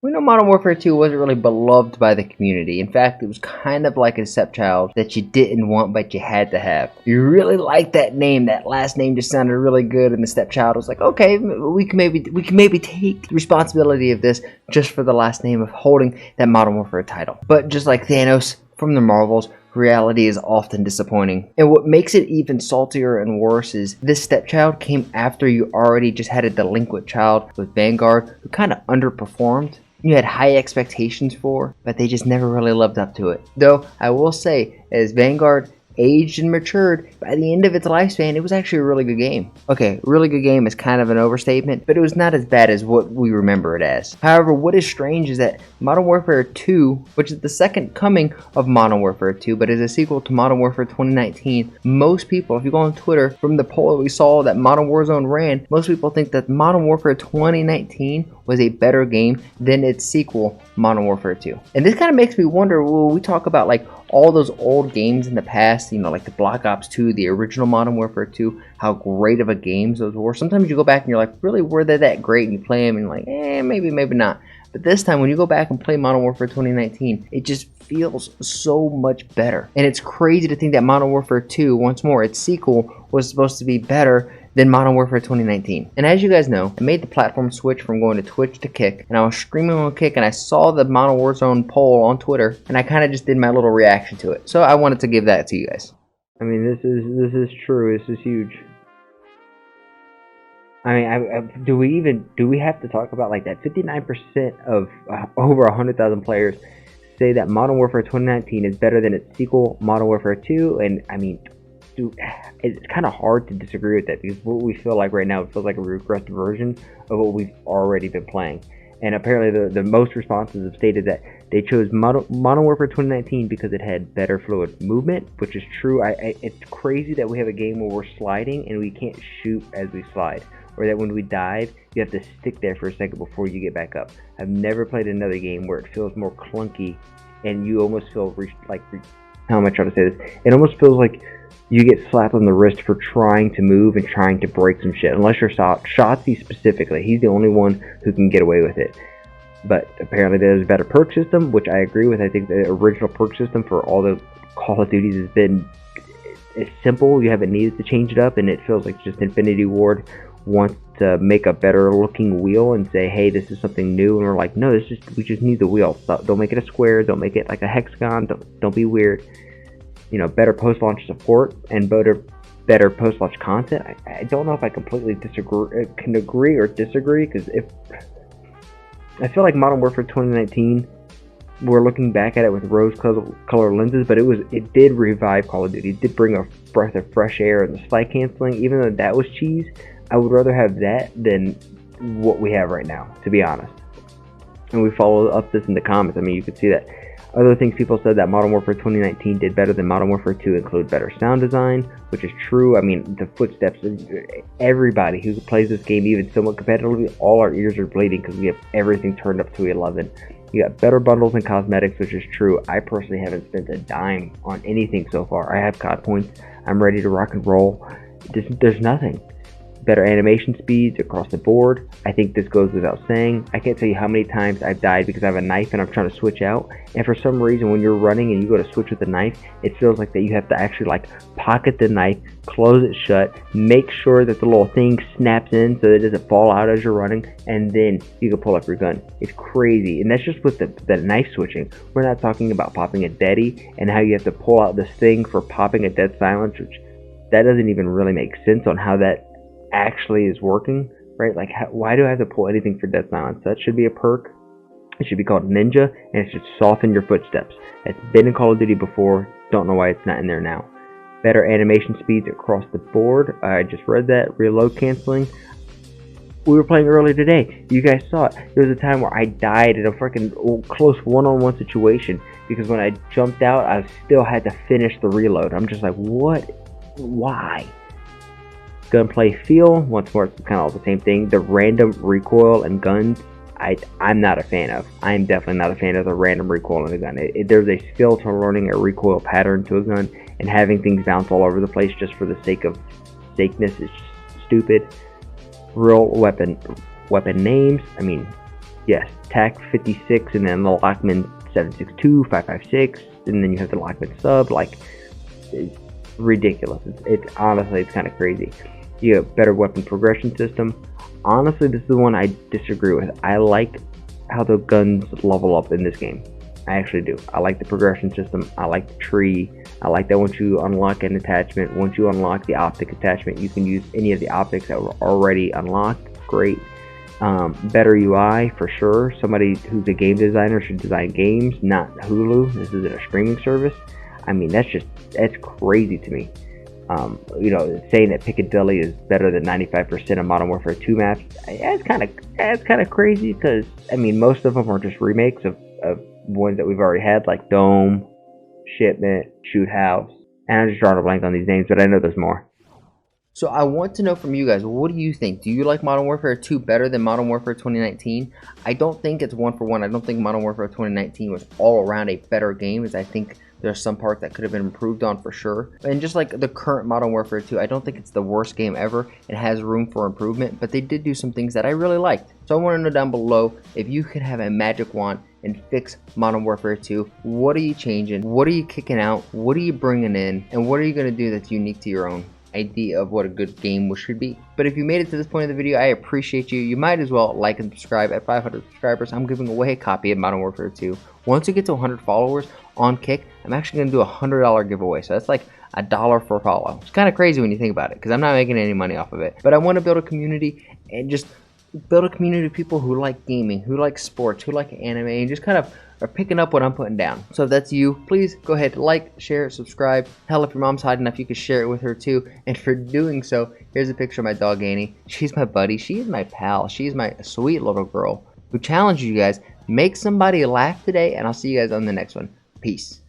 We know Modern Warfare 2 wasn't really beloved by the community. In fact, it was kind of like a stepchild that you didn't want but you had to have. You really liked that name. That last name just sounded really good, and the stepchild was like, okay, we can maybe take the responsibility of this just for the last name of holding that Modern Warfare title. But just like Thanos from the Marvels, reality is often disappointing. And what makes it even saltier and worse is this stepchild came after you already just had a delinquent child with Vanguard who kind of underperformed. You had high expectations for, but they just never really lived up to it. Though, I will say, as Vanguard aged and matured, by the end of its lifespan, it was actually a really good game. Okay, really good game is kind of an overstatement, but it was not as bad as what we remember it as. However, what is strange is that Modern Warfare 2, which is the second coming of Modern Warfare 2, but is a sequel to Modern Warfare 2019, most people, if you go on Twitter, from the poll that we saw that Modern Warzone ran, most people think that Modern Warfare 2019 was a better game than its sequel, Modern Warfare 2. And this kind of makes me wonder, when we talk about like all those old games in the past, you know, like the Black Ops 2, the original Modern Warfare 2, how great of a games those were. Sometimes you go back and you're like, really, were they that great? And you play them and you're like, maybe not. But this time, when you go back and play Modern Warfare 2019, it just feels so much better. And it's crazy to think that Modern Warfare 2, once more, its sequel, was supposed to be better than Modern Warfare 2019. And as you guys know, I made the platform switch from going to Twitch to Kick, and I was streaming on Kick, and I saw the Modern Warzone poll on Twitter, and I kind of just did my little reaction to it. So I wanted to give that to you guys. I mean, this is true. This is huge. I mean, do we have to talk about like that? 59% of over 100,000 players say that Modern Warfare 2019 is better than its sequel, Modern Warfare 2, and I mean, it's kind of hard to disagree with that, because what we feel like right now, it feels like a regressed version of what we've already been playing. And apparently the most responses have stated that they chose Modern Warfare 2019 because it had better fluid movement, which is true. It's crazy that we have a game where we're sliding and we can't shoot as we slide, or that when we dive, you have to stick there for a second before you get back up. I've never played another game where it feels more clunky and you almost feel how am I trying to say this? It almost feels like you get slapped on the wrist for trying to move and trying to break some shit. Unless you're Shotzi specifically. He's the only one who can get away with it. But apparently there's a better perk system, which I agree with. I think the original perk system for all the Call of Duties has been simple. You haven't needed to change it up, and it feels like just Infinity Ward wants to make a better looking wheel and say, hey, this is something new, and we're like, no, we just need the wheel. So don't make it a square, don't make it like a hexagon, don't be weird. You know, better post-launch support and better post-launch content. I don't know if I completely can agree or disagree, because if I feel like Modern Warfare 2019, we're looking back at it with rose-colored lenses, but it did revive Call of Duty. It did bring a breath of fresh air, and the slide canceling, even though that was cheese, I would rather have that than what we have right now, to be honest. And we follow up this in the comments. I mean, you can see that. Other things people said that Modern Warfare 2019 did better than Modern Warfare 2 include better sound design, which is true. I mean, the footsteps, everybody who plays this game even somewhat competitively, all our ears are bleeding because we have everything turned up to 11. You got better bundles and cosmetics, which is true. I personally haven't spent a dime on anything so far. I have COD points. I'm ready to rock and roll. There's nothing. Better animation speeds across the board. I think this goes without saying. I can't tell you how many times I've died because I have a knife and I'm trying to switch out, and for some reason when you're running and you go to switch with the knife, it feels like that you have to actually like pocket the knife, close it shut, make sure that the little thing snaps in so that it doesn't fall out as you're running, and then you can pull up your gun. It's crazy, and that's just with the knife switching. We're not talking about popping a deadie and how you have to pull out this thing for popping a dead silence, which that doesn't even really make sense on how that actually is working, right? Like, why do I have to pull anything for dead silence? That should be a perk. It should be called Ninja, and it should soften your footsteps. It's been in Call of Duty before. Don't know why it's not in there now. Better animation speeds across the board. I just read that. Reload canceling. We were playing earlier today. You guys saw it. There was a time where I died in a freaking close one-on-one situation because when I jumped out, I still had to finish the reload. I'm just like, what? Why? Gunplay feel, once more, it's kind of all the same thing. The random recoil and guns, I'm not a fan of. I'm definitely not a fan of the random recoil in a gun. There's a skill to learning a recoil pattern to a gun, and having things bounce all over the place just for the sake of sakeness is just stupid. Real weapon names, I mean, Yes, TAC 56, and then the Lockman 762, 556, and then you have the Lockman sub. Like, it's ridiculous. It's honestly, it's kind of crazy. You have better weapon progression system. Honestly, this is the one I disagree with. I like how the guns level up in this game. I actually do. I like the progression system. I like the tree. I like that once you unlock an attachment, once you unlock the optic attachment, you can use any of the optics that were already unlocked. Great. Better UI for sure. Somebody who's a game designer should design games, not Hulu. This isn't a streaming service. I mean, that's crazy to me. Saying that Piccadilly is better than 95% of Modern Warfare 2 maps, that's kind of crazy, because I mean, most of them are just remakes of ones that we've already had, like Dome, Shipment, Shoot House, and I'm just drawing a blank on these names, but I know there's more. So I want to know from you guys, what do you think? Do you like Modern Warfare 2 better than Modern Warfare 2019? I don't think it's one for one. I don't think Modern Warfare 2019 was all around a better game, as I think there's some parts that could have been improved on for sure. And just like the current Modern Warfare 2, I don't think it's the worst game ever. It has room for improvement, but they did do some things that I really liked. So I want to know down below, if you could have a magic wand and fix Modern Warfare 2, what are you changing? What are you kicking out? What are you bringing in? And what are you going to do that's unique to your own idea of what a good game should be? But if you made it to this point of the video, I appreciate you. You might as well like and subscribe. At 500 subscribers, I'm giving away a copy of Modern Warfare 2. Once we get to 100 followers on Kick, I'm actually going to do a $100 giveaway. So that's like $1 for a follow. It's kind of crazy when you think about it, because I'm not making any money off of it. But I want to build a community, and just build a community of people who like gaming, who like sports, who like anime, and just kind of are picking up what I'm putting down. So if that's you, please go ahead, like, share, subscribe. Hell, if your mom's hiding enough, you can share it with her too. And for doing so, here's a picture of my dog Annie. She's my buddy. She is my pal. She's my sweet little girl who challenges you guys. Make somebody laugh today, and I'll see you guys on the next one. Peace.